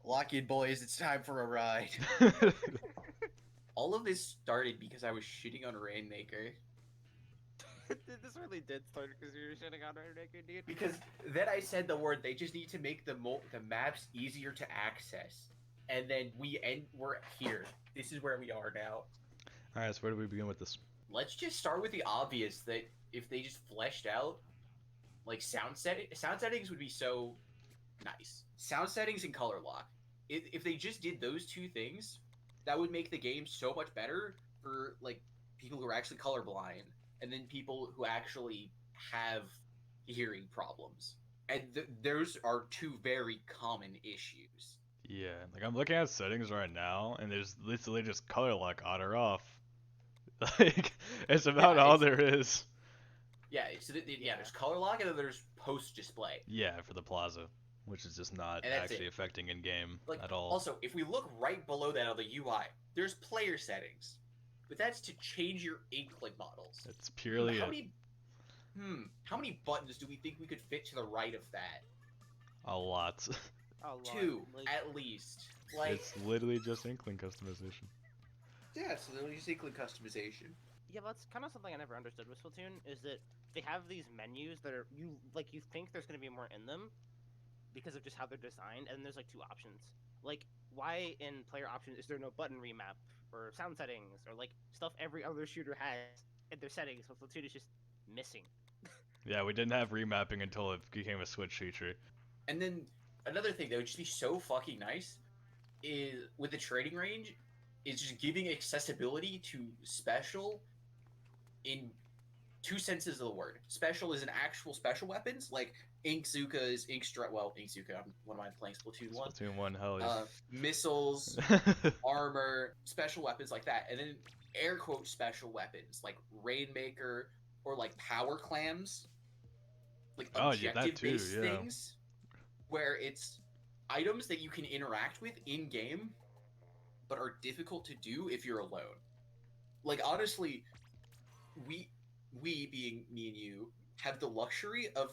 Lock in, boys. It's time for a ride. All of this started because I was shitting on Rainmaker. This really did start because you were shitting on Rainmaker, dude. Because then I said the word. They just need to make the maps easier to access, and then we're here. This is where we are now. Alright, so where do we begin with this? Let's just start with the obvious. That if they just fleshed out like sound settings would be so nice. Sound settings and color lock. If they just did those two things, that would make the game so much better for like people who are actually colorblind, and then people who actually have hearing problems. And those are two very common issues. Yeah, like I'm looking at settings right now, and there's literally just color lock on or off. Like, it's about Yeah, all it's, there is. yeah, there's color lock and then there's post display. Yeah, for the plaza, which is just not And that's actually it. affecting in game Like, at all. also, if we look right below that on the UI, there's player settings. But that's to change your ink models. It's purely How many buttons do we think we could fit to the right of that? a lot. A lot. Two, Like, at least. Like, It's literally just inkling customization. yeah, it's literally just inkling customization. yeah, that's kind of something I never understood with Splatoon is that they have these menus that are you think there's gonna be more in them because of just how they're designed, and then there's like two options. Like, why in player options is there no button remap or sound settings or like stuff every other shooter has in their settings, but Splatoon is just missing. Yeah, we didn't have remapping until it became a Switch feature. And then another thing that would just be so fucking nice is with the trading range is just giving accessibility to special in two senses of the word. Special is an actual special weapons like Inkzuka's Inkzuka. What am I playing? Splatoon 1. Splatoon 1, hell yeah. Missiles, armor, special weapons like that, and then air quote special weapons like Rainmaker or like power clams, like Oh, yeah, that too, objective-based yeah. things, where it's items that you can interact with in game, but are difficult to do if you're alone. Like honestly, we being me and you have the luxury of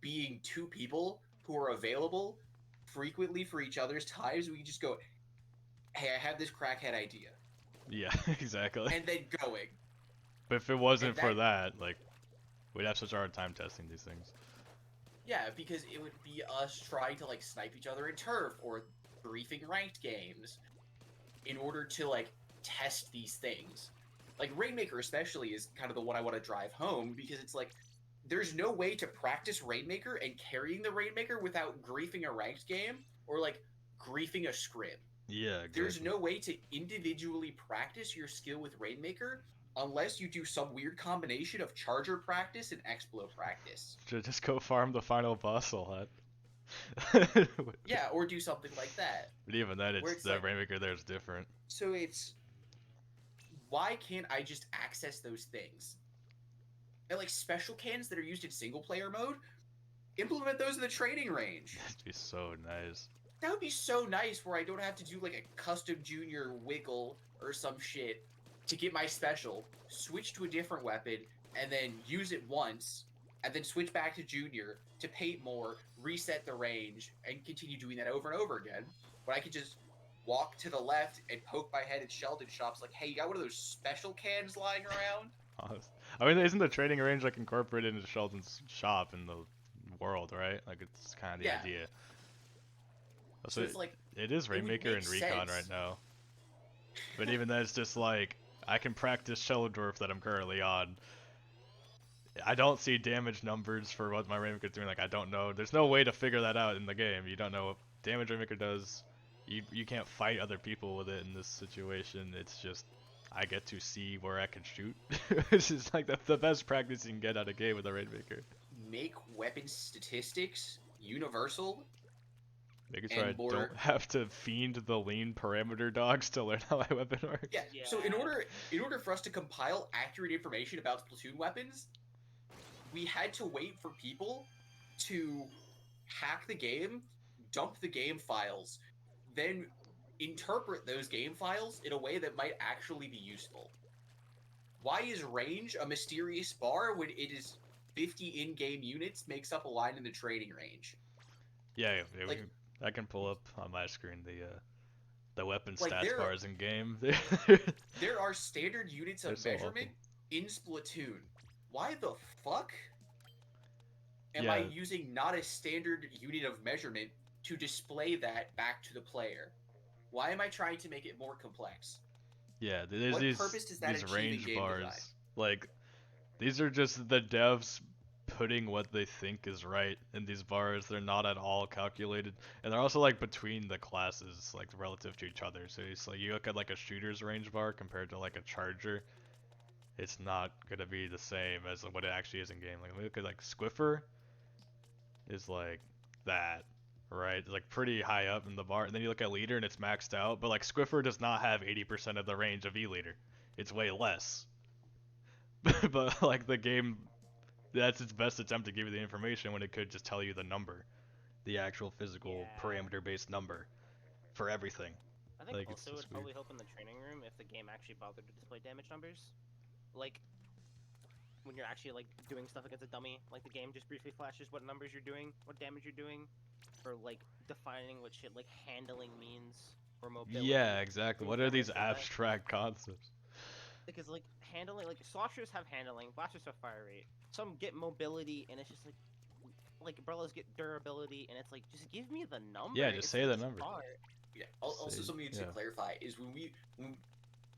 being two people who are available frequently for each other's times. We can just go, hey, I have this crackhead idea. Yeah, exactly. And then going. But if it wasn't And for that, like, we'd have such a hard time testing these things. Yeah, because it would be us trying to, like, snipe each other in turf or briefing ranked games in order to, like, test these things. Like, Rainmaker especially is kind of the one I want to drive home because it's like, there's no way to practice Rainmaker and carrying the Rainmaker without griefing a ranked game or, like, griefing a scrim. Yeah, exactly. There's no way to individually practice your skill with Rainmaker unless you do some weird combination of Charger practice and Explo practice. Just go farm the final boss a lot. Yeah, or do something like that. But even then, it's the like, Rainmaker there is different. So it's... Why can't I just access those things? And like special cans that are used in single player mode, implement those in the training range. That'd be so nice. That would be so nice where I don't have to do like a custom junior wiggle or some shit to get my special, switch to a different weapon, and then use it once, and then switch back to junior to paint more, reset the range, and continue doing that over and over again. But I could just walk to the left and poke my head at Sheldon shops like, hey, you got one of those special cans lying around? I mean, isn't the trading range like incorporated into Sheldon's shop in the world, right? Like, it's kind of the idea. So it's like, it is Rainmaker and Recon right now. But even then, it's just like, I can practice Sheldorf that I'm currently on. I don't see damage numbers for what my Rainmaker's doing. Like, I don't know. There's no way to figure that out in the game. You don't know what damage Rainmaker does. You can't fight other people with it in this situation. It's just, I get to see where I can shoot. This is like the best practice you can get out of game with a Rainmaker. Make weapon statistics universal. Making sure I don't have to fiend the lean parameter dogs to learn how my weapon works. Yeah. So in order for us to compile accurate information about Splatoon weapons, we had to wait for people to hack the game, dump the game files, then interpret those game files in a way that might actually be useful. Why is range a mysterious bar when it is 50 in-game units makes up a line in the trading range? Yeah, I can pull up on my screen the weapon Like, stats bars in game. There are standard units They're of so measurement awful. in Splatoon. Why the fuck am I Yeah, using not a standard unit of measurement to display that back to the player? Why am I trying to make it more complex? yeah. There's What purpose does that these achieve in range game design? bars. Like these are just the devs putting what they think is right in these bars. They're not at all calculated, and they're also like between the classes, like relative to each other. So it's like you look at like a shooter's range bar compared to like a charger, it's not gonna be the same as what it actually is in game. Like we look at like Squiffer is like that, right? It's like pretty high up in the bar. And then you look at leader and it's maxed out, but like Squiffer does not have 80% of the range of E-leader. It's way less. But like the game, that's its best attempt to give you the information when it could just tell you the number, the actual physical Yeah. parameter-based number for everything. I think Like it's also it just would weird. probably help in the training room if the game actually bothered to display damage numbers. Like, when you're actually, like, doing stuff against a dummy, like, the game just briefly flashes what numbers you're doing, what damage you're doing, or, like, defining what shit, like, handling means, or mobility. Yeah, exactly. What are Things these like that. abstract concepts? Because, like, handling, like, slashers have handling, blasters have fire rate. Some get mobility, and it's just, like, umbrellas get durability, and it's like, just give me the number. Yeah, just It's say the this number. part. Yeah. Also, something to clarify is when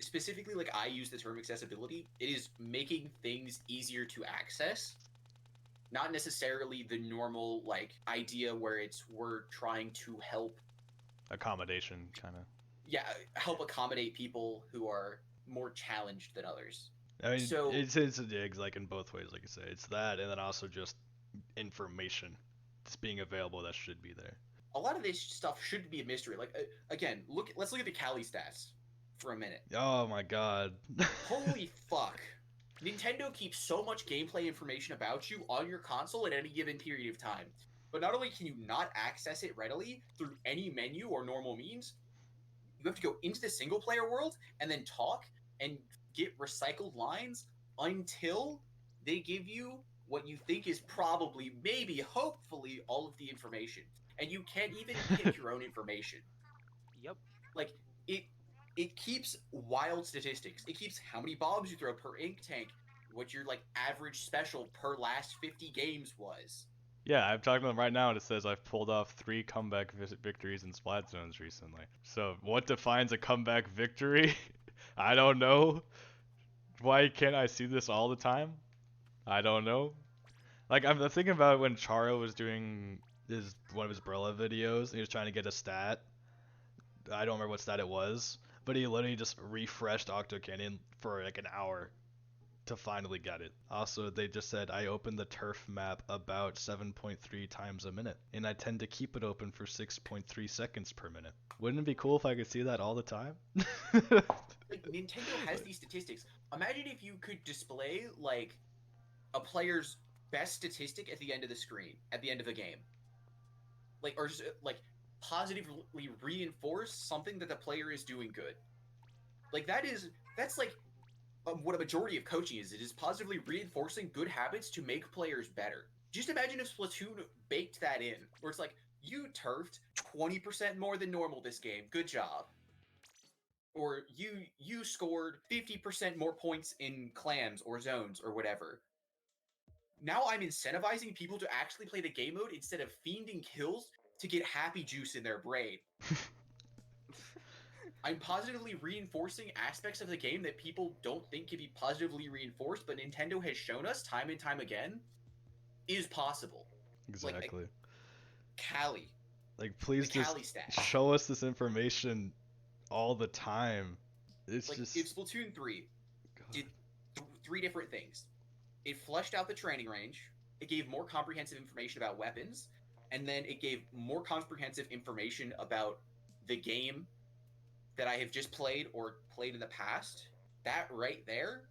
specifically, like, I use the term accessibility, it is making things easier to access, not necessarily the normal like idea where we're trying to help Accommodation, kind of. help accommodate people who are more challenged than others. I mean, So it's a dig like in both ways, like you say. It's that, and then also just information that's being available that should be there. a lot of this stuff shouldn't be a mystery. Like again, let's look at the Cali stats for a minute. Oh my god. Holy fuck. Nintendo keeps so much gameplay information about you on your console at any given period of time. But not only can you not access it readily through any menu or normal means, you have to go into the single player world and then talk and get recycled lines until they give you what you think is probably, maybe, hopefully, all of the information. And you can't even pick your own information. Yep. Like, it keeps wild statistics. It keeps how many bombs you throw per ink tank, what your like average special per last 50 games was. Yeah, I'm talking to them right now, and it says I've pulled off 3 comeback victories in Splatoons recently. So, what defines a comeback victory? I don't know. Why can't I see this all the time? I don't know. Like, I'm thinking about when Charo was doing one of his Brella videos, and he was trying to get a stat. I don't remember what stat it was, but he literally just refreshed Octo Canyon for like an hour to finally get it. Also, they just said I open the turf map about 7.3 times a minute, and I tend to keep it open for 6.3 seconds per minute. Wouldn't it be cool if I could see that all the time? Like, Nintendo has these statistics. Imagine if you could display like a player's best statistic at the end of the screen, at the end of a game. Like, or just like positively reinforce something that the player is doing good. Like that's like what a majority of coaching is. It is positively reinforcing good habits to make players better. Just imagine if Splatoon baked that in, where it's like, you turfed 20% more than normal this game. Good job. Or you scored 50% more points in clans or zones or whatever. Now I'm incentivizing people to actually play the game mode instead of fiending kills to get happy juice in their brain. I'm positively reinforcing aspects of the game that people don't think can be positively reinforced, but Nintendo has shown us time and time again is possible. Exactly. Like Cali. Like, please The just Cali stats. show us this information all the time. It's like, just. If Splatoon 3 did 3 different things. It fleshed out the training range, it gave more comprehensive information about weapons, and then it gave more comprehensive information about the game that I have just played or played in the past. That right there,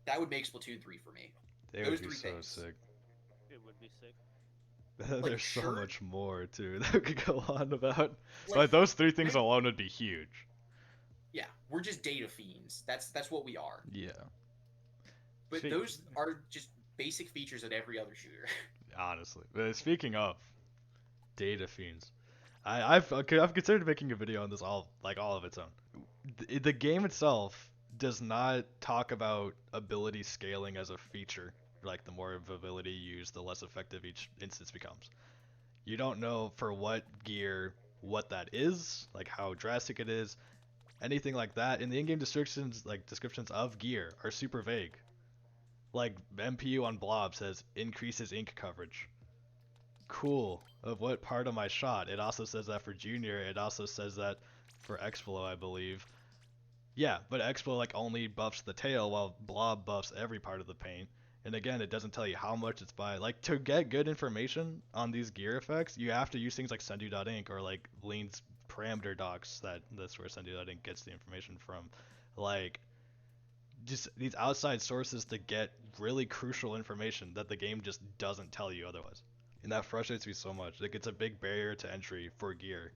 that would make Splatoon 3 for me. They Those would be 3 so things. sick. It would be sick. There's so sure. much more too that we could go on about. Like, But those 3 things alone would be huge. Yeah, we're just data fiends. That's what we are. Yeah. But those are just basic features of every other shooter. Honestly. But speaking of data fiends, I've considered making a video on this all of its own. The game itself does not talk about ability scaling as a feature. Like the more of ability you use, the less effective each instance becomes. You don't know for what gear what that is, like how drastic it is, anything like that. And the in-game descriptions of gear are super vague. Like MPU on Blob says increases ink coverage. Cool. Of what part of my shot? It also says that for Junior. It also says that for Explo, I believe. Yeah, but Explo like only buffs the tail while Blob buffs every part of the paint. And again, it doesn't tell you how much it's by. Like, to get good information on these gear effects, you have to use things like Sendu.ink or like Lean's parameter docs. That's where Sendu.ink gets the information from. Like, just these outside sources to get really crucial information that the game just doesn't tell you otherwise. And that frustrates me so much. Like, it's a big barrier to entry for gear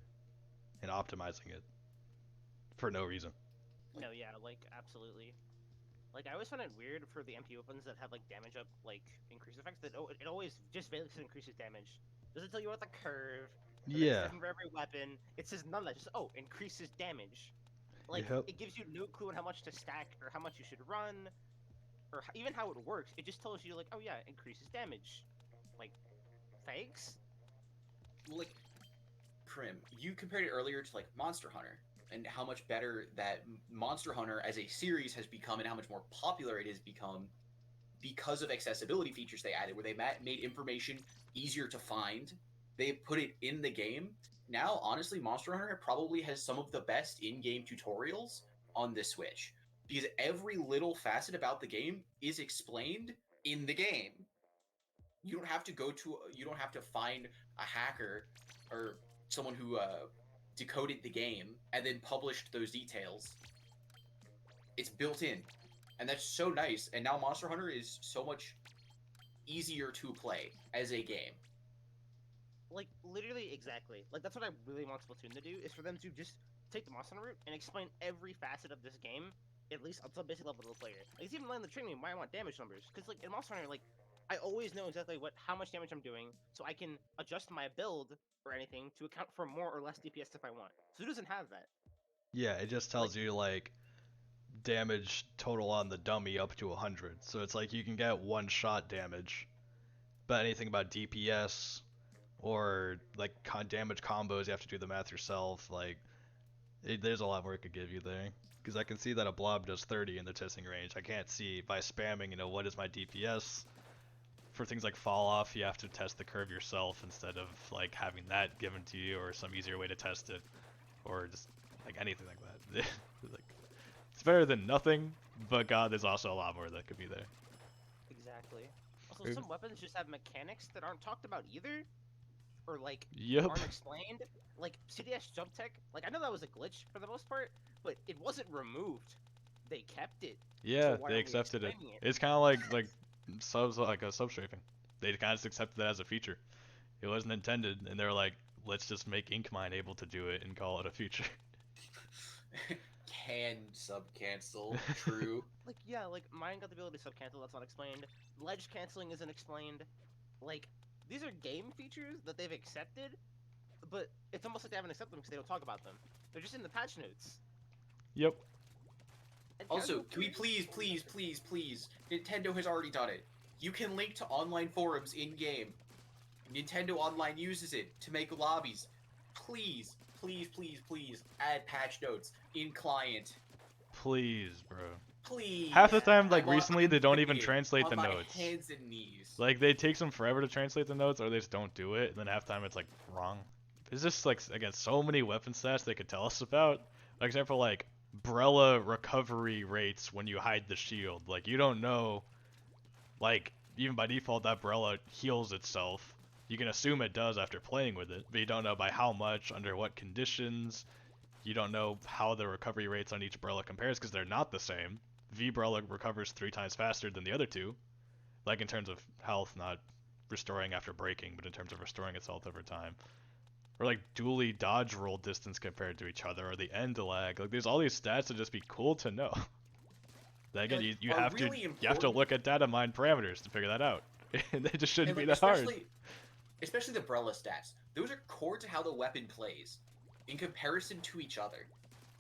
and optimizing it for no reason. No, yeah, like absolutely. Like I always find it weird for the MP weapons that have like damage up, like increase effects. That it always just basically increases damage. Doesn't tell you about the curve. Yeah. Different for every weapon. It says none of that. Just increases damage. Like Yep. it gives you no clue on how much to stack or how much you should run, or even how it works. It just tells you like, oh yeah, increases damage. Like, thanks. Well, like, Crim, you compared it earlier to like Monster Hunter and how much better that Monster Hunter as a series has become and how much more popular it has become because of accessibility features they added, where they made information easier to find. They put it in the game. Now, honestly, Monster Hunter probably has some of the best in-game tutorials on the Switch because every little facet about the game is explained in the game. You don't have to find a hacker or someone who decoded the game and then published those details. It's built in, and that's so nice. And now Monster Hunter is so much easier to play as a game. Like, literally, exactly. Like, that's what I really want Splatoon to do, is for them to just take the Monster Hunter route and explain every facet of this game, at least up to a basic level to the player. Like, it's even letting the training why I want damage numbers. Because, like, in Monster Hunter, like, I always know exactly how much damage I'm doing, so I can adjust my build or anything to account for more or less DPS if I want. So it doesn't have that. Yeah, it just tells you like damage total on the dummy up to 100. So it's like you can get one shot damage, but anything about DPS or like damage combos, you have to do the math yourself. Like, there's a lot more it could give you there. Because I can see that a blob does 30 in the testing range. I can't see by spamming, what is my DPS. For things like fall off, you have to test the curve yourself instead of like having that given to you or some easier way to test it, or just like anything like that. Like, it's better than nothing, but God, there's also a lot more that could be there. Exactly. Also, some weapons just have mechanics that aren't talked about either, or like Yep. aren't explained. Like CDS jump tech, like I know that was a glitch for the most part, but it wasn't removed. They kept it. Yeah, So why they are we accepted it. explaining It's kind of like subs, like a substrafing. They kind of just accepted that as a feature. It wasn't intended, and they're like, let's just make Inkmine able to do it and call it a feature. Can sub cancel? True. Like, yeah, like mine got the ability to sub cancel. That's not explained. Ledge canceling isn't explained. Like, these are game features that they've accepted, but it's almost like they haven't accepted them because they don't talk about them. They're just in the patch notes. Yep. And Also, can we please, Nintendo has already done it. You can link to online forums in-game. Nintendo Online uses it to make lobbies. Please, add patch notes in client. Please, bro. Please. Half the time, like, I'm recently, they don't even begging translate on the my notes. hands and knees. Like, they take them forever to translate the notes, or they just don't do it, and then half the time it's, like, wrong. There's just, like, again, so many weapon stats they could tell us about. For example, like, Brella recovery rates when you hide the shield. Like, you don't know, like, even by default, that Brella heals itself. You can assume it does after playing with it, but you don't know by how much, under what conditions. You don't know how the recovery rates on each Brella compares, because they're not the same. V-Brella recovers 3 times faster than the other two. Like, in terms of health, not restoring after breaking, but in terms of restoring its health over time. Or like dually dodge roll distance compared to each other, or the end lag. Like, there's all these stats that just be cool to know. Then again, you have really to look at data mine parameters to figure that out. And they just shouldn't be that hard. especially the Brella stats. Those are core to how the weapon plays, in comparison to each other.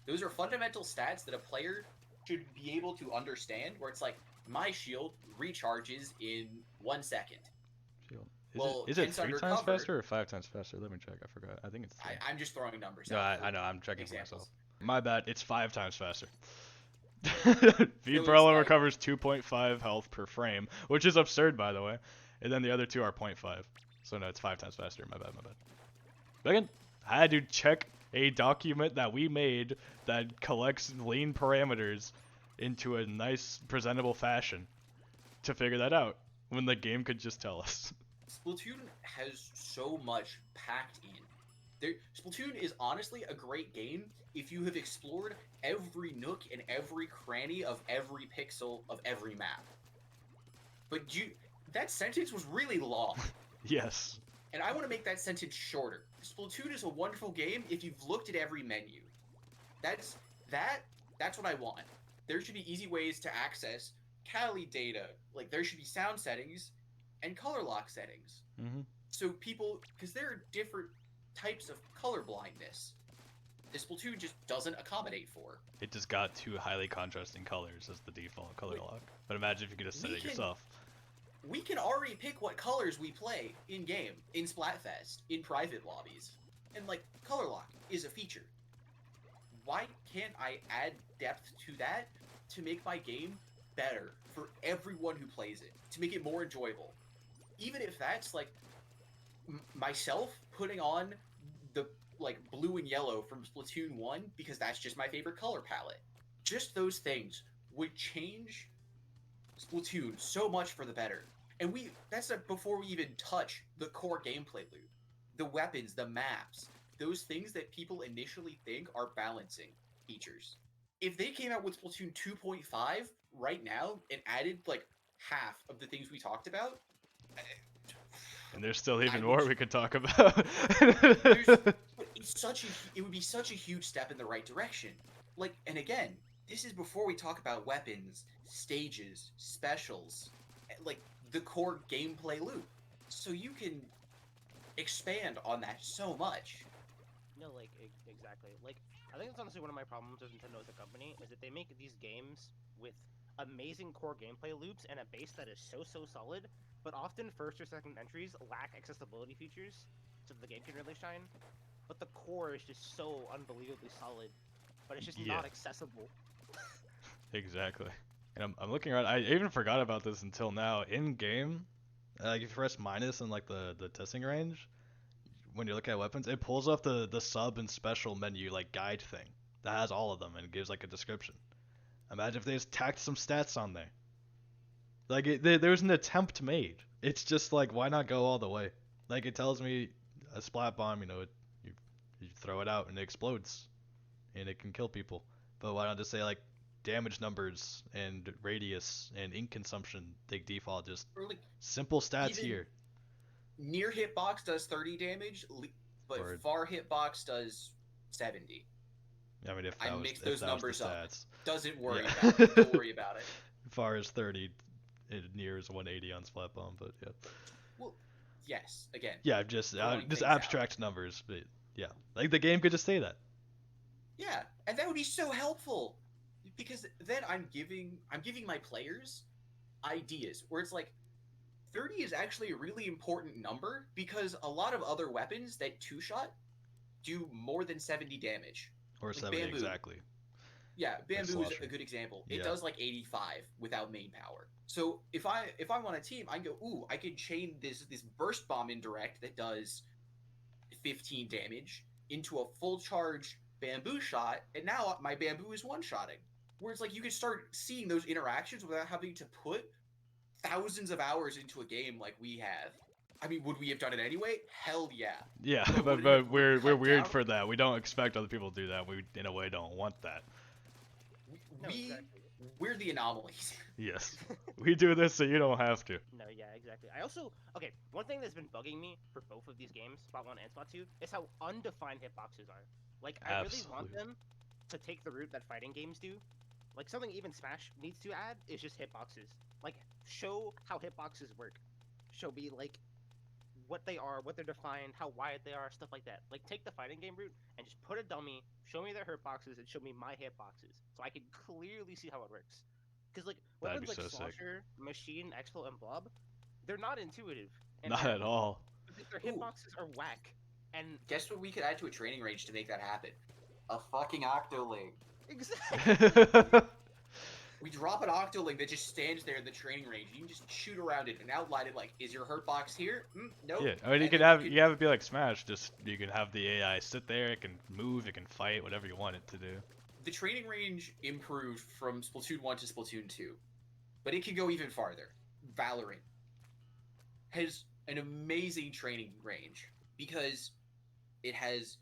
Those are fundamental stats that a player should be able to understand, where it's like, my shield recharges in 1 second. Shield. Well, Is it Kent's 3 times undercover. faster or 5 times faster? Let me check. I forgot. I think it's 3. I'm just throwing numbers No, out. I know. I'm checking examples. for myself. My bad. It's 5 times faster. So Umbrella like, recovers 2.5 health per frame, which is absurd, by the way. And then the other two are 0.5. So no, it's 5 times faster. My bad. But again, I had to check a document that we made that collects lean parameters into a nice, presentable fashion to figure that out when the game could just tell us. Splatoon has so much packed in. Splatoon is honestly a great game if you have explored every nook and every cranny of every pixel of every map. But that sentence was really long. Yes. And I want to make that sentence shorter. Splatoon is a wonderful game if you've looked at every menu. That's what I want. There should be easy ways to access Kali data. Like, there should be sound settings and color lock settings. Mm-hmm. So people, because there are different types of color blindness, this Splatoon just doesn't accommodate for. It just got 2 highly contrasting colors as the default color lock. But imagine if you could just set it yourself. We can already pick what colors we play in-game, in Splatfest, in private lobbies. And, like, color lock is a feature. Why can't I add depth to that to make my game better for everyone who plays it? To make it more enjoyable? Even if that's, like, myself putting on the, like, blue and yellow from Splatoon 1 because that's just my favorite color palette. Just those things would change Splatoon so much for the better. And that's before we even touch the core gameplay loop. The weapons, the maps, those things that people initially think are balancing features. If they came out with Splatoon 2.5 right now and added, like, half of the things we talked about... And there's still even more we could talk about. It would be such a huge step in the right direction. Like, and again, this is before we talk about weapons, stages, specials, like the core gameplay loop. So you can expand on that so much. No, like, exactly. Like, I think that's honestly one of my problems with Nintendo as a company, is that they make these games with amazing core gameplay loops and a base that is so solid, but often first or second entries lack accessibility features, so the game can really shine. But the core is just so unbelievably solid, but it's just not accessible. Exactly. And I'm looking around. I even forgot about this until now. In game, like if you press minus in like the testing range, when you look at weapons, it pulls up the sub and special menu like guide thing that has all of them and gives like a description. Imagine if they just tacked some stats on there. Like there's an attempt made. It's just like, why not go all the way? Like it tells me a splat bomb, you throw it out and it explodes, and it can kill people. But why not just say like damage numbers and radius and ink consumption? They default just Like, simple stats here. Near hitbox does 30 damage, but far hitbox does 70. I mean, if I mix those numbers up. Stats. Doesn't worry about it. Don't worry about it. Far as 30, near is 180 on Splat Bomb, but yeah. Well, yes. Again. Yeah, just abstract numbers, but yeah, like the game could just say that. Yeah, and that would be so helpful, because then I'm giving my players ideas where it's like 30 is actually a really important number because a lot of other weapons that two-shot do more than 70 damage. Or like 70 bamboo. Exactly. Yeah, bamboo is a good example. It does like 85 without main power. So if I'm on a team, I can go, ooh, I could chain this burst bomb indirect that does 15 damage into a full charge bamboo shot, and now my bamboo is one-shotting. Where it's like you can start seeing those interactions without having to put thousands of hours into a game like we have. I mean, would we have done it anyway? Hell yeah. Yeah, but we're weird for that. We don't expect other people to do that. We, in a way, don't want that. We're the anomalies. Yes. We do this so you don't have to. No, yeah, exactly. I also, one thing that's been bugging me for both of these games, Spot 1 and Spot 2, is how undefined hitboxes are. Like, I really want them to take the route that fighting games do. Like, something even Smash needs to add is just hitboxes. Like, show how hitboxes work. Show me, like, what they are, what they're defined, how wide they are, stuff like that. Like, take the fighting game route and just put a dummy, show me their hurt boxes, and show me my hit boxes, so I can clearly see how it works. Because like That'd weapons be like so sick. Slosher, Machine, Expo, and Blob, they're not intuitive. Not at all. Their Ooh. hitboxes are whack. And Guess what we could add to a training range to make that happen? A fucking Octoling. exactly. We drop an Octoling that just stands there in the training range. You can just shoot around it and outline it like, is your hurt box here? Nope. Yeah, I mean, you And could then have it be like Smash. Just you can have the AI sit there. It can move. It can fight. Whatever you want it to do. The training range improved from Splatoon 1 to Splatoon 2, but it can go even farther. Valorant has an amazing training range because it has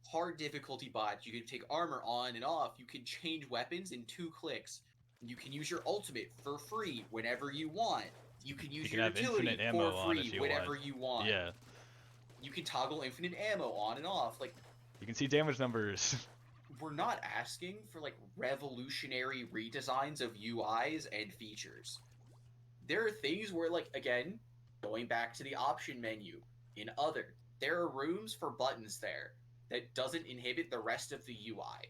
hard difficulty bots. You can take armor on and off. You can change weapons in 2 clicks. You can use your ultimate for free whenever you want. You can use You can your have utility infinite ammo for on free if you whenever want. you want. Yeah, You can toggle infinite ammo on and off. Like, you can see damage numbers. we're not asking for like revolutionary redesigns of UIs and features. There are things where, like, again, going back to the option menu in other, there are rooms for buttons there that doesn't inhibit the rest of the UI.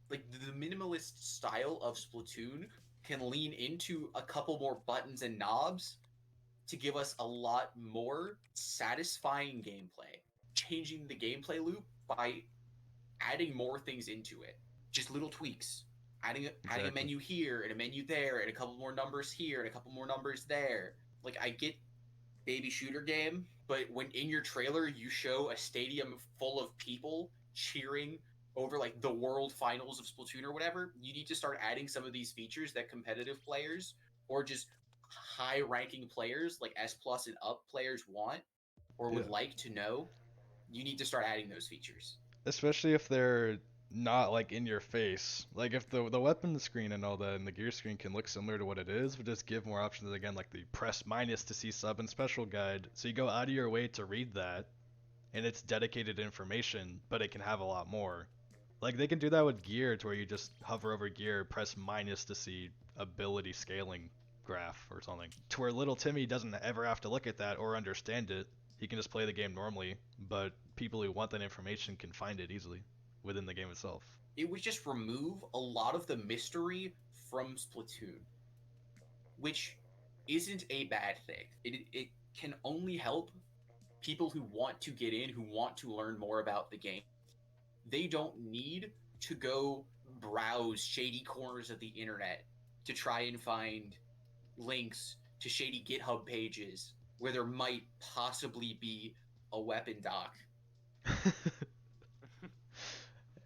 Like, the minimalist style of Splatoon can lean into a couple more buttons and knobs to give us a lot more satisfying gameplay. Changing the gameplay loop by adding more things into it. Just little tweaks. Adding a Exactly. menu here and a menu there and a couple more numbers here and a couple more numbers there. Like, I get baby shooter game, but when in your trailer you show a stadium full of people cheering over like the world finals of Splatoon or whatever, you need to start adding some of these features that competitive players or just high ranking players like S plus and up players want or would like to know. You need to start adding those features. Especially if they're not like in your face. Like if the weapon screen and all that and the gear screen can look similar to what it is, but just give more options again, like the press minus to see sub and special guide. So you go out of your way to read that, and it's dedicated information, but it can have a lot more. Like they can do that with gear to where you just hover over gear, press minus to see ability scaling graph or something. To where little Timmy doesn't ever have to look at that or understand it. He can just play the game normally, but people who want that information can find it easily within the game itself. It would just remove a lot of the mystery from Splatoon, which isn't a bad thing. It can only help people who want to get in, who want to learn more about the game. They don't need to go browse shady corners of the internet to try and find links to shady GitHub pages where there might possibly be a weapon dock.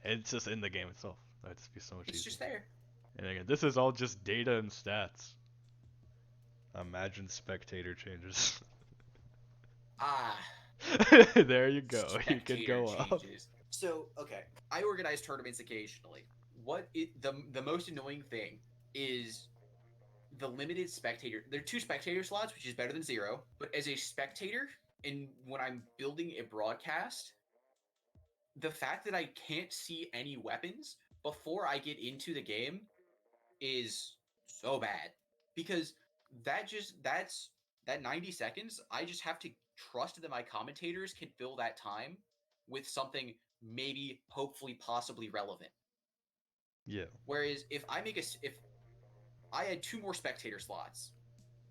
It's just in the game itself. That'd just be so much It's easier. just there. And again, this is all just data and stats. Imagine spectator changes. Ah. There you go. You could Spectator go up. changes. So, okay, I organize tournaments occasionally. The most annoying thing is the limited spectator. There are 2 spectator slots, which is better than 0. But as a spectator, and when I'm building a broadcast, the fact that I can't see any weapons before I get into the game is so bad. Because that 90 seconds, I just have to trust that my commentators can fill that time with something maybe, hopefully, possibly relevant. Yeah. Whereas if I had 2 more spectator slots,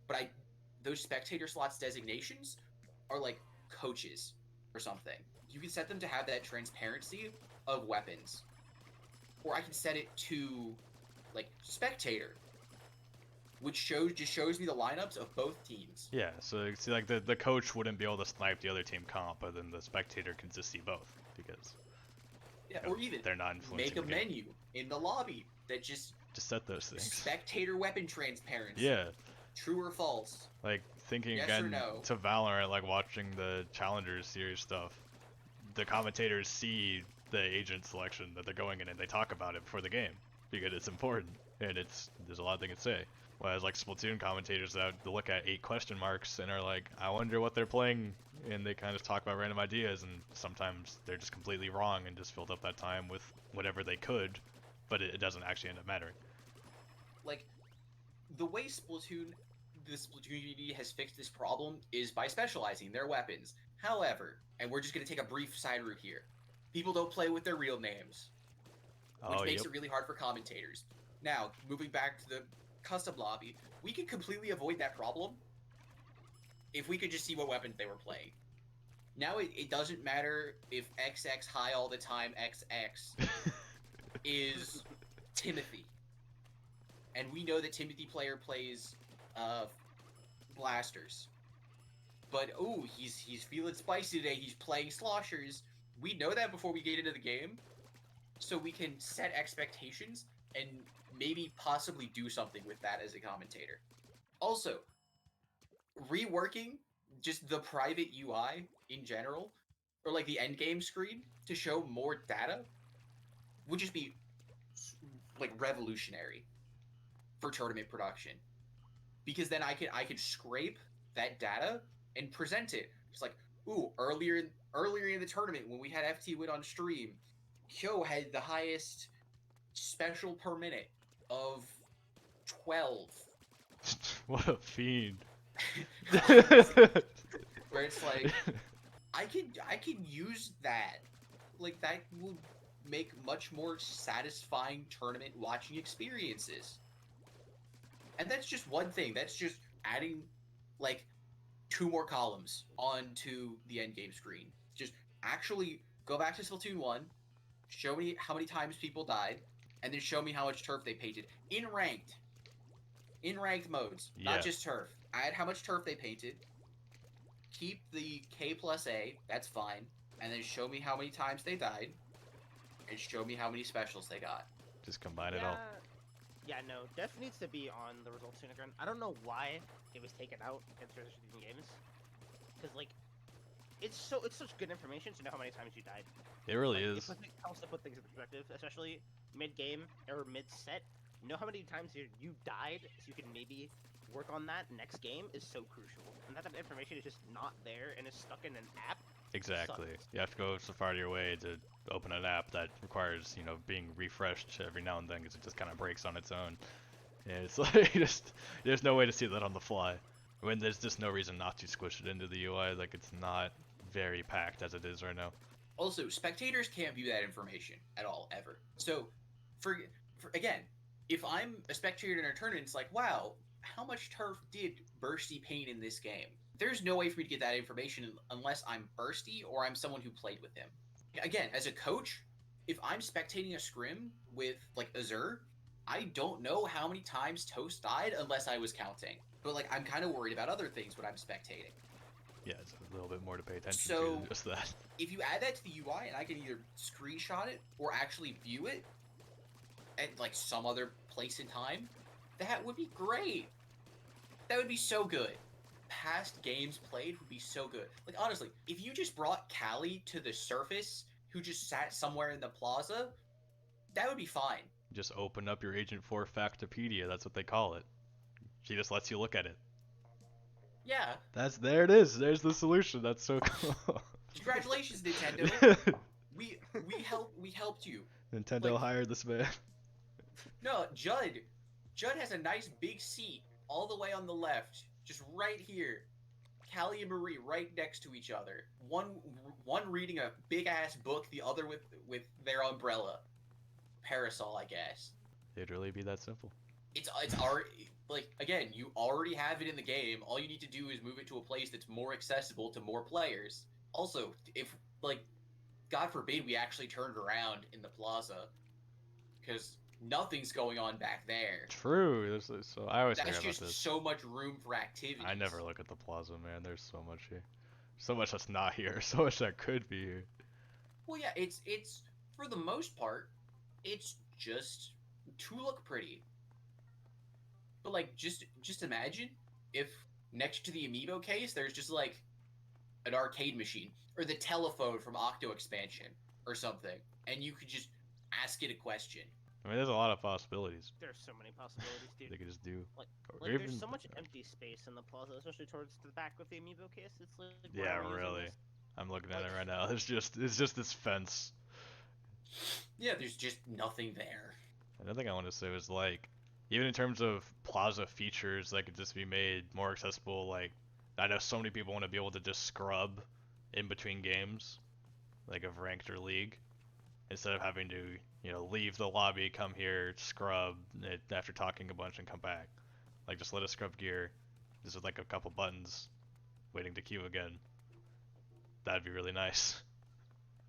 but those spectator slots designations are like coaches or something. You can set them to have that transparency of weapons. Or I can set it to like spectator, which shows me the lineups of both teams. Yeah, so see, like the coach wouldn't be able to snipe the other team comp, but then the spectator can just see both because Or even they're not influencing make a the game. menu in the lobby that just set those things. Spectator weapon transparency. Yeah. True or false? Like thinking Yes again or no? to Valorant, like watching the Challengers series stuff, the commentators see the agent selection that they're going in and they talk about it before the game because it's important and there's a lot they can say. Whereas like Splatoon commentators that look at 8 question marks and are like, I wonder what they're playing, and they kind of talk about random ideas, and sometimes they're just completely wrong and just filled up that time with whatever they could, but it doesn't actually end up mattering. Like, the way the Splatoon community has fixed this problem is by specializing their weapons, However, and we're just going to take a brief side route here, people don't play with their real names, which Oh, makes yep. it really hard for commentators. Now, moving back to the custom lobby, we could completely avoid that problem if we could just see what weapons they were playing. Now it doesn't matter if XX high all the time XX is Timothy. And we know that Timothy player plays blasters. But ooh, he's feeling spicy today. He's playing sloshers. We know that before we get into the game, so we can set expectations and maybe possibly do something with that as a commentator. Also, reworking just the private UI in general, or like the end game screen to show more data, would just be like revolutionary for tournament production. Because then I could scrape that data and present it. It's like, ooh, earlier in the tournament when we had FT Win on stream, Kyo had the highest special per minute of 12. What a fiend. Where it's like, I can use that. Like, that will make much more satisfying tournament watching experiences. And that's just one thing. That's just adding, like, 2 more columns onto the end game screen. Just actually go back to Splatoon 1, show me how many times people died, and then show me how much turf they painted in ranked modes, not just turf. Add how much turf they painted. Keep the K plus A, that's fine, and then show me how many times they died, and show me how many specials they got. Just combine it all. Yeah, no, Def needs to be on the results soon again. I don't know why it was taken out in Transition Games, because like, it's such good information to know how many times you died. It really like, is. It helps to put things in perspective, especially mid game or mid set. Know how many times you died, so you can maybe work on that next game is so crucial. And that type of information is just not there and is stuck in an app. Exactly. Sucks. You have to go so far to your way to open an app that requires, being refreshed every now and then because it just kind of breaks on its own. And it's like, there's no way to see that on the fly. When there's just no reason not to squish it into the UI, like it's not very packed as it is right now. Also, spectators can't view that information at all, ever. So, for again, if I'm a spectator in a tournament, it's like, wow, how much turf did Bursty paint in this game? There's no way for me to get that information unless I'm Bursty or I'm someone who played with him. Again, as a coach, if I'm spectating a scrim with, like, Azur, I don't know how many times Toast died unless I was counting. But, like, I'm kind of worried about other things when I'm spectating. Yeah, it's a little bit more to pay attention So, to than just that. If you add that to the UI and I can either screenshot it or actually view it at, like, some other place in time, that would be great. That would be so good. Past games played would be so good. Like, honestly, if you just brought Callie to the surface, who just sat somewhere in the plaza, that would be fine. Just open up your Agent 4 Factopedia, that's what they call it. She just lets you look at it. Yeah. There it is. There's the solution. That's so cool. Congratulations, Nintendo. we helped you. Nintendo hired this man. No, Judd has a nice big seat all the way on the left, just right here. Callie and Marie right next to each other. One reading a big ass book, the other with their umbrella, parasol, I guess. It'd really be that simple. It's already, like, again, you already have it in the game. All you need to do is move it to a place that's more accessible to more players. Also, if, like, God forbid we actually turned around in the plaza, because nothing's going on back there. True. So I always forget about That's this. just so much room for activity. I never look at the plaza, man. There's so much here. So much that's not here. So much that could be here. Well, yeah, it's for the most part, it's just to look pretty. But, like, just imagine if next to the amiibo case, there's just, like, an arcade machine, or the telephone from Octo Expansion, or something, and you could just ask it a question. I mean, there's a lot of possibilities. There's so many possibilities, dude. They could just do. Like even, there's so much empty space in the plaza, especially towards the back with the amiibo case. It's like, yeah, really. I'm looking at it right now. It's just this fence. Yeah, there's just nothing there. Another thing I want to say was, like, even in terms of plaza features that could just be made more accessible, like, I know so many people want to be able to just scrub in between games, like of ranked or league, instead of having to, leave the lobby, come here, scrub it after talking a bunch and come back. Like, just let us scrub gear. This is like a couple buttons, waiting to queue again. That'd be really nice.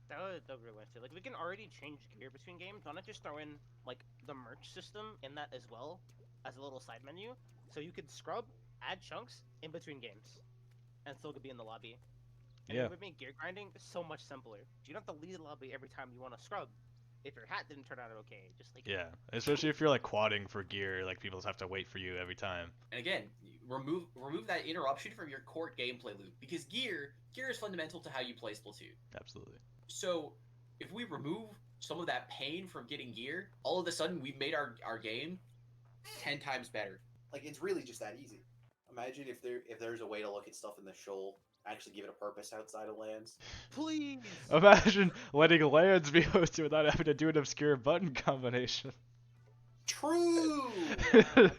That would be really nice too. Like, we can already change gear between games. Why not just throw in, like, the merch system in that as well, as a little side menu? So you could scrub, add chunks in between games, and still could be in the lobby. And Yeah. it would make gear grinding so much simpler. You don't have to leave the lobby every time you want to scrub. If your hat didn't turn out okay, just like Yeah, especially if you're like quadding for gear, like people just have to wait for you every time. And again, remove that interruption from your core gameplay loop, because gear is fundamental to how you play Splatoon. Absolutely. So if we remove some of that pain from getting gear, all of a sudden we've made our game 10 times better. Like, it's really just that easy. Imagine if there's a way to look at stuff in the shoal, actually give it a purpose outside of lands. please. Imagine letting lands be hosted without having to do an obscure button combination. True. That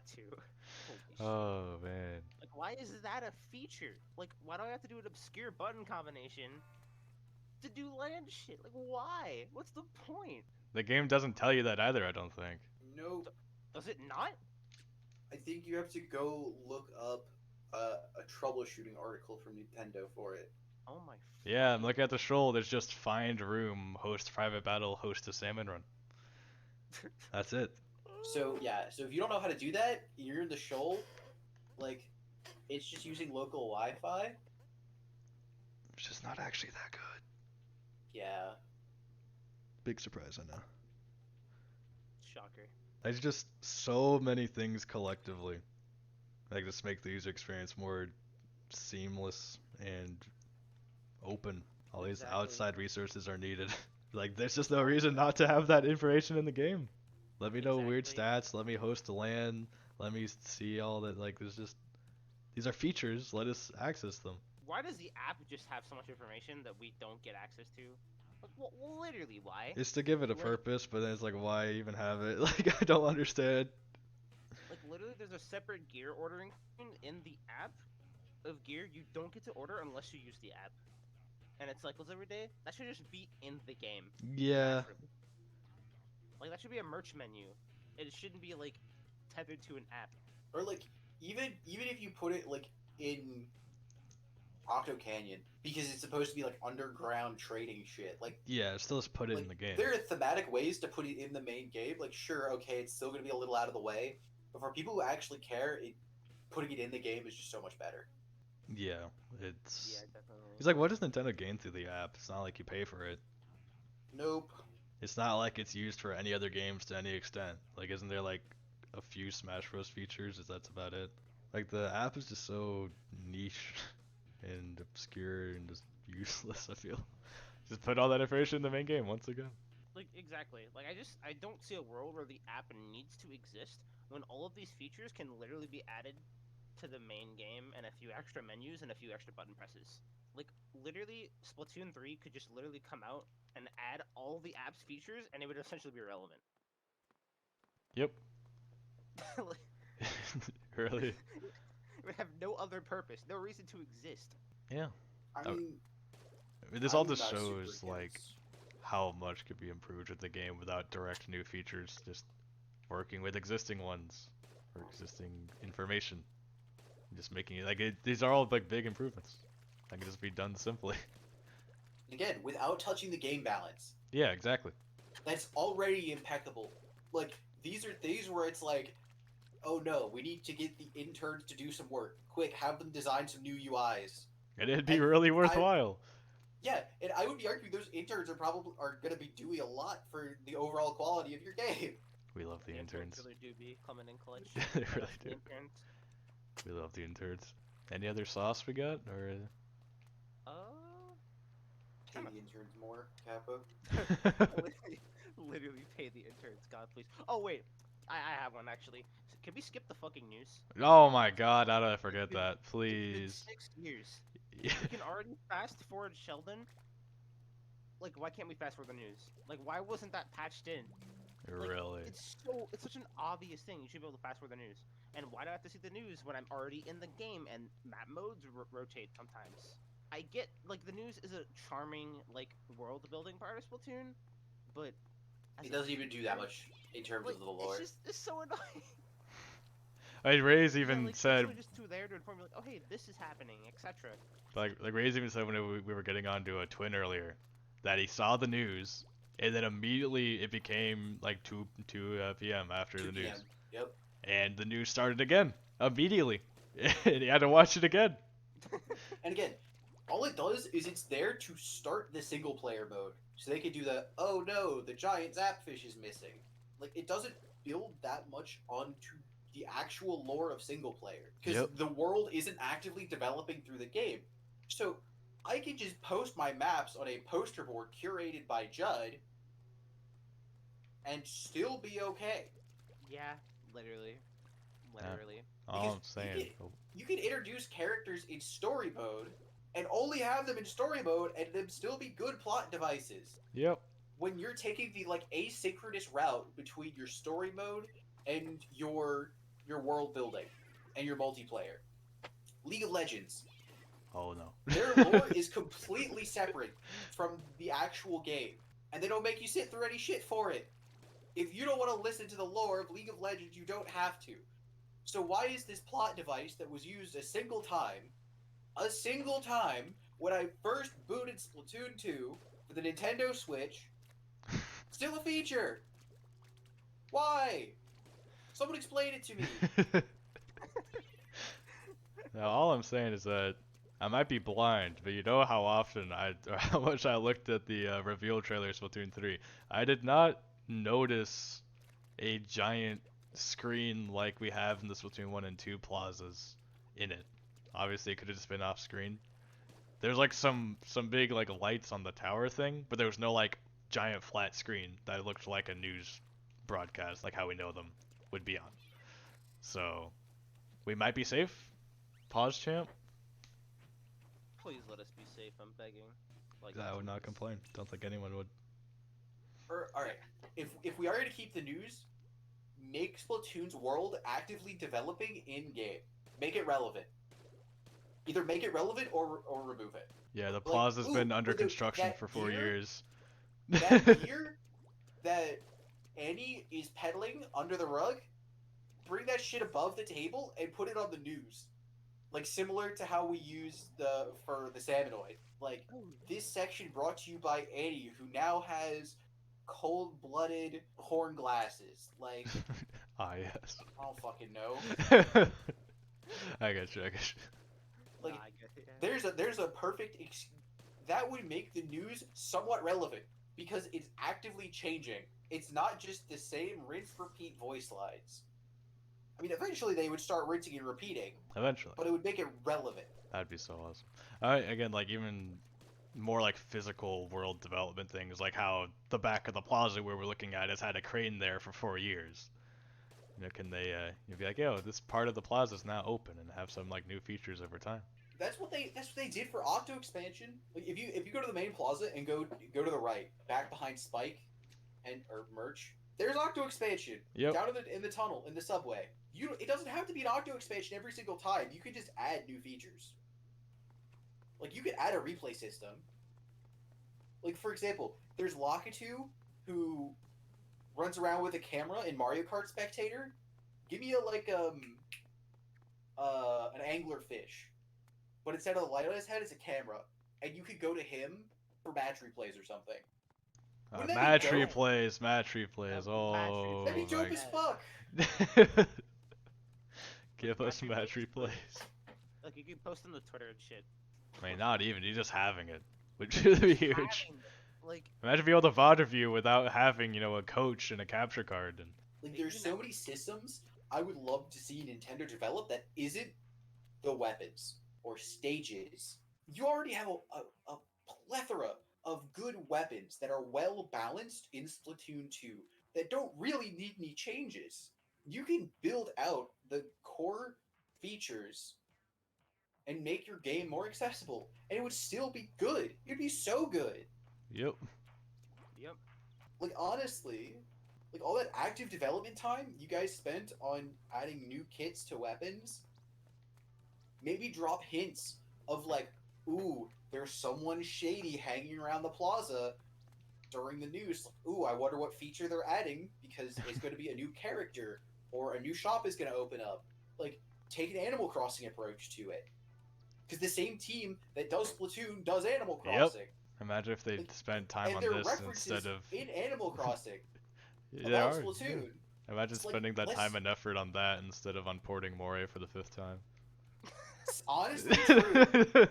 too. Holy shit. Oh man. Like, why is that a feature? Like, why do I have to do an obscure button combination to do land shit? Like, why? What's the point? The game doesn't tell you that either, I don't think. No, Does it not? I think you have to go look up a troubleshooting article from Nintendo for it. Oh my. Yeah, I'm looking at the shoal, there's just find room, host private battle, host a salmon run. That's it. So yeah, so if you don't know how to do that, you're in the shoal. Like, it's just using local Wi-Fi. It's just not actually that good. Yeah. Big surprise, I know. Shocker. There's just so many things collectively that just make the user experience more seamless and open. All these Exactly. outside resources are needed. Like, there's just no reason not to have that information in the game. Let me know weird Exactly. stats, let me host a LAN, let me see all that. Like, there's just, these are features, let us access them. Why does the app just have so much information that we don't get access to? Like, well, literally, why? It's to give it a Like- purpose, but then it's like, why even have it? Like, I don't understand. Like, literally, there's a separate gear ordering screen in the app of gear you don't get to order unless you use the app. And it's cycles every day. That should just be in the game. Yeah. naturally. Like, that should be a merch menu. It shouldn't be, like, tethered to an app. Or like, even if you put it like in Octo Canyon, because it's supposed to be like underground trading shit. Like, Yeah, still just put it in like, the game. there are thematic ways to put it in the main game. Like, sure, okay, it's still gonna be a little out of the way, but for people who actually care, putting it in the game is just so much better. Yeah, it's... Yeah, definitely. He's like, what does Nintendo gain through the app? It's not like you pay for it. Nope. It's not like it's used for any other games to any extent. Like, isn't there like a few Smash Bros. Features? That's about it. Like, the app is just so niche and obscure and just useless, I feel. Just put all that information in the main game once again. Like, exactly. Like, I don't see a world where the app needs to exist when all of these features can literally be added to the main game and a few extra menus and a few extra button presses. Like, literally, Splatoon 3 could just literally come out and add all the app's features and it would essentially be irrelevant. Yep. Like, Really? it would have no other purpose, no reason to exist. Yeah. I Oh, mean, I mean, this all I'm just not super shows, like, against- how much could be improved with the game without direct new features, just working with existing ones or existing information, just making it like these are all like big improvements that can just be done simply. again, without touching the game balance. Yeah, exactly. That's already impeccable. Like, these are things where it's like, oh no, we need to get the interns to do some work. Quick, have them design some new UIs. And it'd be And really worthwhile. Yeah, and I would be arguing those interns are going to be doing a lot for the overall quality of your game. We love the interns. Really do be coming in clutch. They Shout out really to the do. interns. We love the interns. Any other sauce we got, or? Pay the interns more, Kappa. literally pay the interns, God please. Oh wait, I have one actually. Can we skip the fucking news? Oh my God! How did I forget It's been- that? It's been Please. 6 years. You can already fast forward Sheldon. Like, why can't we fast forward the news? Like, why wasn't that patched in? Like, Really? It's such an obvious thing. You should be able to fast forward the news. And why do I have to see the news when I'm already in the game and map modes rotate sometimes? I get like the news is a charming like world building part of Splatoon, but as It a doesn't even do that feature, much in terms like of the lore. it's so annoying. I mean, Raze Yeah, even like said, literally just there to inform you, like, oh hey, this is happening, etc. like Raze even said when we were getting onto a twin earlier, that he saw the news, and then immediately it became like 2 p.m. after 2 the p.m. news, Yep. and the news started again immediately, and he had to watch it again. And again, all it does is it's there to start the single player mode, so they can do the oh no, the giant zapfish is missing. Like it doesn't build that much onto the actual lore of single player because Yep. the world isn't actively developing through the game. So I can just post my maps on a poster board curated by Judd and still be okay. Yeah, literally, literally. All Because I'm saying. Oh, you can introduce characters in story mode and only have them in story mode and them still be good plot devices. yep. When you're taking the like asynchronous route between your story mode and your world building and your multiplayer. League of Legends, Oh no. their lore is completely separate from the actual game, and they don't make you sit through any shit for it. If you don't want to listen to the lore of League of Legends, you don't have to. So why is this plot device that was used a single time, when I first booted Splatoon 2 for the Nintendo Switch, still a feature? Why? Someone explain it to me. Now, all I'm saying is that I might be blind, but you know how often or how much I looked at the reveal trailer of Splatoon 3. I did not notice a giant screen like we have in the Splatoon 1 and 2 plazas in it. Obviously, it could have just been off screen. There's like some big like lights on the tower thing, but there was no like giant flat screen that looked like a news broadcast, like how we know them would be on. So we might be safe. Pause champ. Please let us be safe. I'm begging. Like I would not please. complain. Don't think anyone would. All right, if we are going to keep the news, make Splatoon's world actively developing in game. Make it relevant. Either make it relevant or remove it. Yeah, the Like, plaza's been under with the- construction that for 4 gear- years. That gear that Annie is peddling under the rug, bring that shit above the table and put it on the news. Like similar to how we use for the Salmonoid. Like this section brought to you by Annie, who now has cold-blooded horn glasses. Like Ah, yes. I don't fucking know. I got you. Nah, Like I get it, yeah. there's a perfect that would make the news somewhat relevant because it's actively changing. It's not just the same rinse repeat voice lines. I mean, eventually they would start rinsing and repeating, Eventually. but it would make it relevant. That'd be so awesome. Again, like even more like physical world development things, like how the back of the plaza where we're looking at has had a crane there for 4 years. You know, can they you'd be like, yo, this part of the plaza is now open and have some like new features over time. That's what they did for Octo expansion. Like if you go to the main plaza and go to the right, back behind Spike or Merch, there's Octo expansion. Yep. Down in the tunnel in the subway. It doesn't have to be an Octo expansion every single time. You could just add new features. Like you could add a replay system. Like for example, there's Lakitu who runs around with a camera in Mario Kart Spectator. Give me an anglerfish, but instead of the light on his head, it's a camera, and you could go to him for match replays or something. Wouldn't that Match be dope? replays, match replays. Oh That'd be dope my as fuck. Give Like, us match replays. Like you can post on the Twitter and shit. I mean, not even. You just having it would really be huge. Having, like, Imagine being able to VOD review without having, you know, a coach and a capture card. And Like there's so many systems I would love to see Nintendo develop that isn't the weapons or stages. You already have a plethora of good weapons that are well balanced in Splatoon 2 that don't really need any changes. You can build out the core features and make your game more accessible, and it would still be good. It'd be so good. yep. yep. Like honestly, like all that active development time you guys spent on adding new kits to weapons, maybe drop hints of like, ooh, there's someone shady hanging around the plaza during the news. Like, ooh, I wonder what feature they're adding because it's going to be a new character or a new shop is going to open up. Like, take an Animal Crossing approach to it. Because the same team that does Splatoon does Animal Crossing. Imagine if they Like, spent time and on there are this references instead of. in Animal Crossing There about are. Splatoon. Yeah. Imagine It's like, spending that let's- time and effort on that instead of on porting Moray for the 5th time. It's honestly true.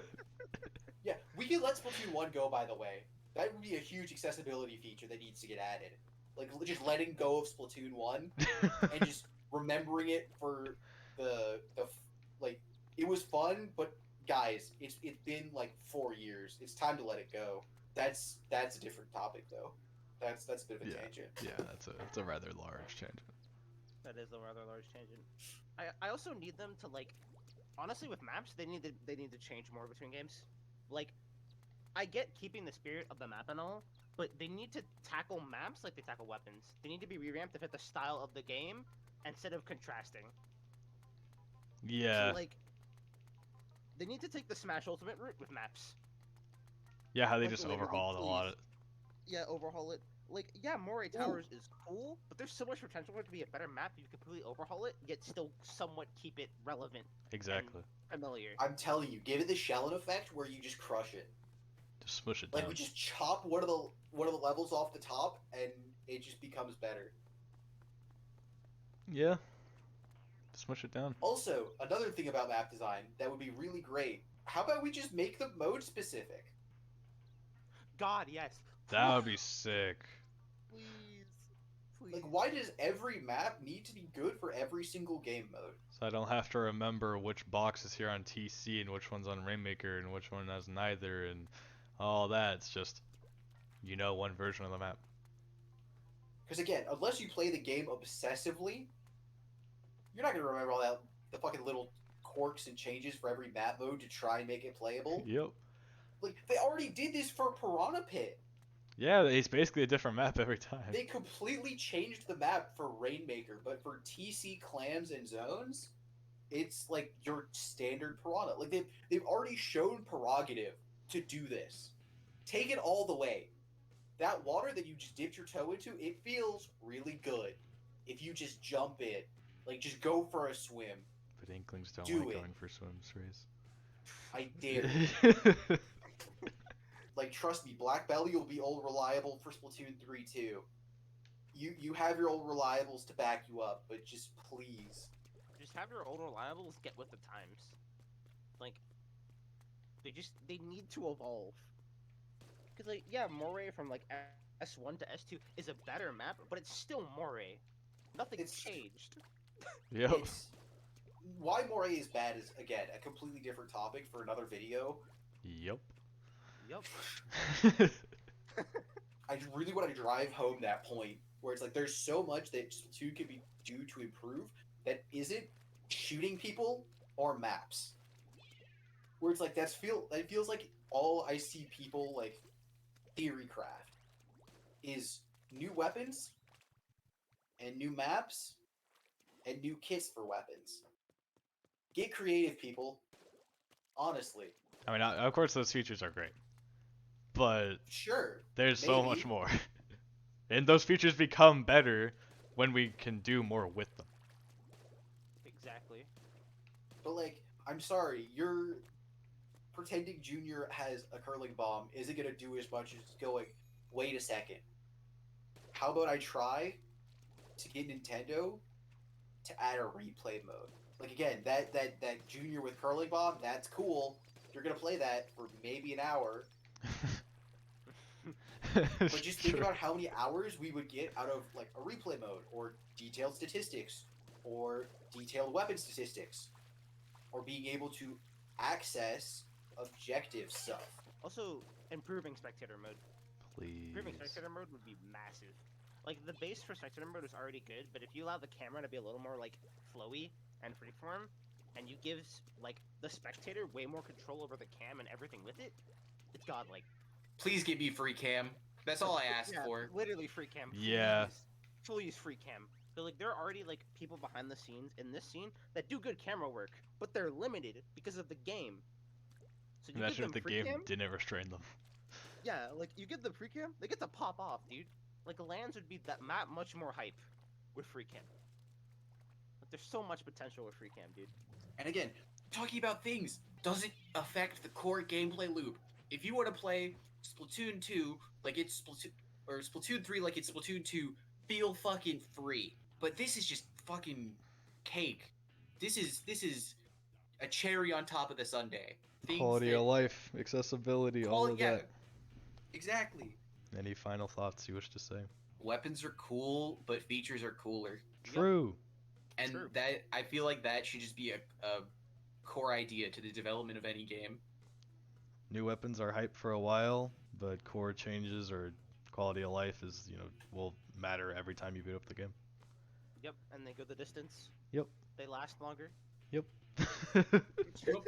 Yeah, we could let Splatoon 1 go, by the way. That would be a huge accessibility feature that needs to get added. Like, just letting go of Splatoon 1 and just remembering it for like, it was fun, but guys, it's been like 4 years. It's time to let it go. That's a different topic, though. That's a bit of a tangent. Yeah, that's a rather large tangent. That is a rather large tangent. I also need them to, like, honestly, with maps, they need to change more between games. Like, I get keeping the spirit of the map and all, but they need to tackle maps like they tackle weapons. They need to be revamped to fit the style of the game instead of contrasting. Yeah. So, like, they need to take the Smash Ultimate route with maps. Yeah, how they like just the way they did overhauled a lot of. Yeah, overhaul it. Like, yeah, Moray Towers is cool, but there's so much potential for it to be a better map. You can completely overhaul it, yet still somewhat keep it relevant. Exactly. And familiar. I'm telling you, give it the Shellin effect where you just crush it. Just smush it Like, down. we just chop one of the levels off the top, and it just becomes better. Yeah. Smush it down. Also, another thing about map design that would be really great. How about we just make them mode specific? God, yes. That would be sick. Please. Like, why does every map need to be good for every single game mode? So I don't have to remember which box is here on TC and which one's on Rainmaker and which one has neither and all that. It's just, one version of the map. Because again, unless you play the game obsessively, you're not gonna remember all the fucking little quirks and changes for every map mode to try and make it playable. Yep. Like, they already did this for Piranha Pit. Yeah, it's basically a different map every time. They completely changed the map for Rainmaker, but for TC clams and zones, it's like your standard Piranha. Like, they've already shown prerogative to do this. Take it all the way. That water that you just dipped your toe into, it feels really good. If you just jump in, like, just go for a swim. But Inklings don't Do like it. going for swims, Raze. I dare you. Like, trust me, Black Belly will be old reliable for Splatoon 3 too. You have your old reliables to back you up, but just please. Just have your old reliables get with the times. Like, they need to evolve. Because, like, yeah, Moray from, like, S1 to S2 is a better map, but it's still Moray. Nothing's changed. Yep. Why Moray is bad is, again, a completely different topic for another video. Yep. Yup. I really want to drive home that point where it's like there's so much that Splatoon can be do to improve that isn't shooting people or maps. Where it's like that feels like all I see people like theory craft is new weapons and new maps and new kits for weapons. Get creative, people. Honestly. I mean, of course those features are great. But Sure. there's so maybe. much more. And those features become better when we can do more with them. Exactly. But, like, I'm sorry, you're pretending Junior has a curling bomb isn't going to do as much as going, wait a second. How about I try to get Nintendo to add a replay mode? Like, again, that Junior with curling bomb, that's cool. You're going to play that for maybe an hour. But just think about how many hours we would get out of, like, a replay mode, or detailed statistics, or detailed weapon statistics, or being able to access objective stuff. Also, improving spectator mode. Please. Improving spectator mode would be massive. Like, the base for spectator mode is already good, but if you allow the camera to be a little more, like, flowy and freeform, and you give, like, the spectator way more control over the cam and everything with it, it's godlike. Please give me free cam. That's all I ask Yeah, for. literally free cam. Yeah. Full use free cam. But, like, there are already, like, people behind the scenes in this scene that do good camera work, but they're limited because of the game. So you Imagine give if them the free game cam, didn't restrain them. yeah, like you give them free cam, they get to pop off, dude. Like lands would be that much more hype with free cam. Like there's so much potential with free cam, dude. And again, talking about things doesn't affect the core gameplay loop. If you want to play Splatoon 2 like it's Splatoon, or Splatoon 3 like it's Splatoon 2, feel fucking free. But this is just fucking cake. This is a cherry on top of the sundae. Things Quality that of life, accessibility, all of yeah, that. exactly. Any final thoughts you wish to say? Weapons are cool, but features are cooler. True. And True. that I feel like that should just be a core idea to the development of any game. New weapons are hype for a while, but core changes or quality of life is, will matter every time you boot up the game. Yep, and they go the distance. Yep. They last longer. Yep. Yep.